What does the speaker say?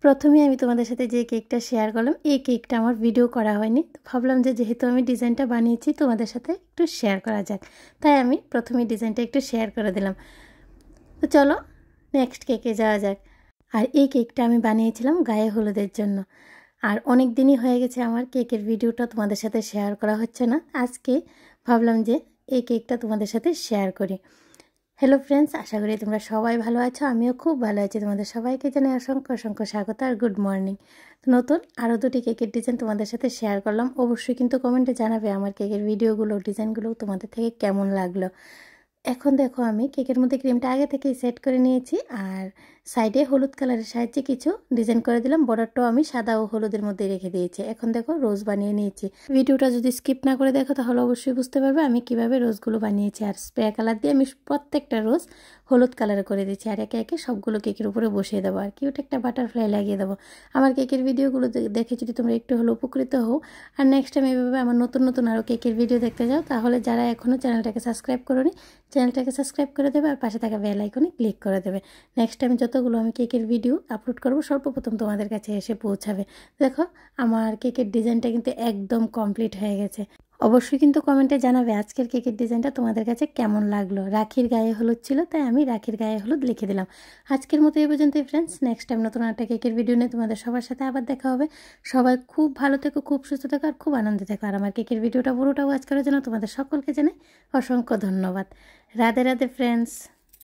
প্রথমে আমি তোমাদের সাথে যে কেকটা শেয়ার করলাম, এই কেকটা আমার ভিডিও করা হয়নি। তো ভাবলাম যে যেহেতু আমি ডিজাইনটা বানিয়েছি তোমাদের সাথে একটু শেয়ার করা যাক, তাই আমি প্রথমে ডিজাইনটা একটু শেয়ার করে দিলাম। তো চলো নেক্সট কেকে যাওয়া যাক। আর এই কেকটা আমি বানিয়েছিলাম গায়ে হলুদের জন্য। আর অনেক দিনই হয়ে গেছে আমার কেকের ভিডিওটা তোমাদের সাথে শেয়ার করা হচ্ছে না। আজকে ভাবলাম যে এই কেকটা তোমাদের সাথে শেয়ার করি। হ্যালো ফ্রেন্ডস, আশা করি তোমরা সবাই ভালো আছো। আমিও খুব ভালো আছি। তোমাদের সবাইকে জানাই অসংখ্য অসংখ্য স্বাগত আর গুড মর্নিং। নতুন আরও দুটি কেকের ডিজাইন তোমাদের সাথে শেয়ার করলাম। অবশ্যই কিন্তু কমেন্টে জানাবে আমার কেকের ভিডিওগুলো, ডিজাইনগুলো তোমাদের থেকে কেমন লাগলো। এখন দেখো আমি কেকের মধ্যে ক্রিমটা আগে থেকেই সেট করে নিয়েছি, আর সাইডে হলুদ কালারের সাহায্যে কিছু ডিজাইন করে দিলাম। বর্ডারটাও আমি সাদা ও হলুদের মধ্যে রেখে দিয়েছি। এখন দেখো রোজ বানিয়ে নিয়েছি। ভিডিওটা যদি স্কিপ না করে দেখো তাহলে অবশ্যই বুঝতে পারবে আমি কিভাবে রোজগুলো বানিয়েছি। আর স্প্রে কালার দিয়ে আমি প্রত্যেকটা রোজ হলুদ কালার করে দিচ্ছি, আর একে একে সবগুলো কেকের উপরে বসিয়ে দেবো আর কিউট একটা বাটারফ্লাই লাগিয়ে দেবো। আমার কেকের ভিডিওগুলো দেখে যদি তোমরা একটু হলেও উপকৃত হও, আর নেক্সট টাইম এইভাবে আমার নতুন নতুন আরও কেকের ভিডিও দেখতে যাও, তাহলে যারা এখনও চ্যানেলটাকে সাবস্ক্রাইব করোনি চ্যানেলটাকে সাবস্ক্রাইব করে দেবে আর পাশে থাকা বেল আইকনে ক্লিক করে দেবে। নেক্সট টাইম যতগুলো আমি কেকের ভিডিও আপলোড করবো সর্বপ্রথম তোমাদের কাছে এসে পৌঁছাবে। দেখো আমার কেকের ডিজাইনটা কিন্তু একদম কমপ্লিট হয়ে গেছে। অবশ্যই কিন্তু কমেন্টে জানাবে আজকের কেকের ডিজাইনটা তোমাদের কাছে কেমন লাগলো। রাখির গায়ে হলুদ ছিল, তাই আমি রাখির গায়ে হলুদ লিখে দিলাম। আজকের মতো এই পর্যন্তই ফ্রেন্ডস। নেক্সট টাইম নতুন একটা কেকের ভিডিও নিয়ে তোমাদের সবার সাথে আবার দেখা হবে। সবাই খুব ভালো থেকো, খুব সুস্থ থেকো আর খুব আনন্দে থেকো। আর আমার কেকের ভিডিওটা পুরোটা ওয়াচ করার জন্য তোমাদের সকলকে জানাই অসংখ্য ধন্যবাদ। রাধে রাধে ফ্রেন্ডস।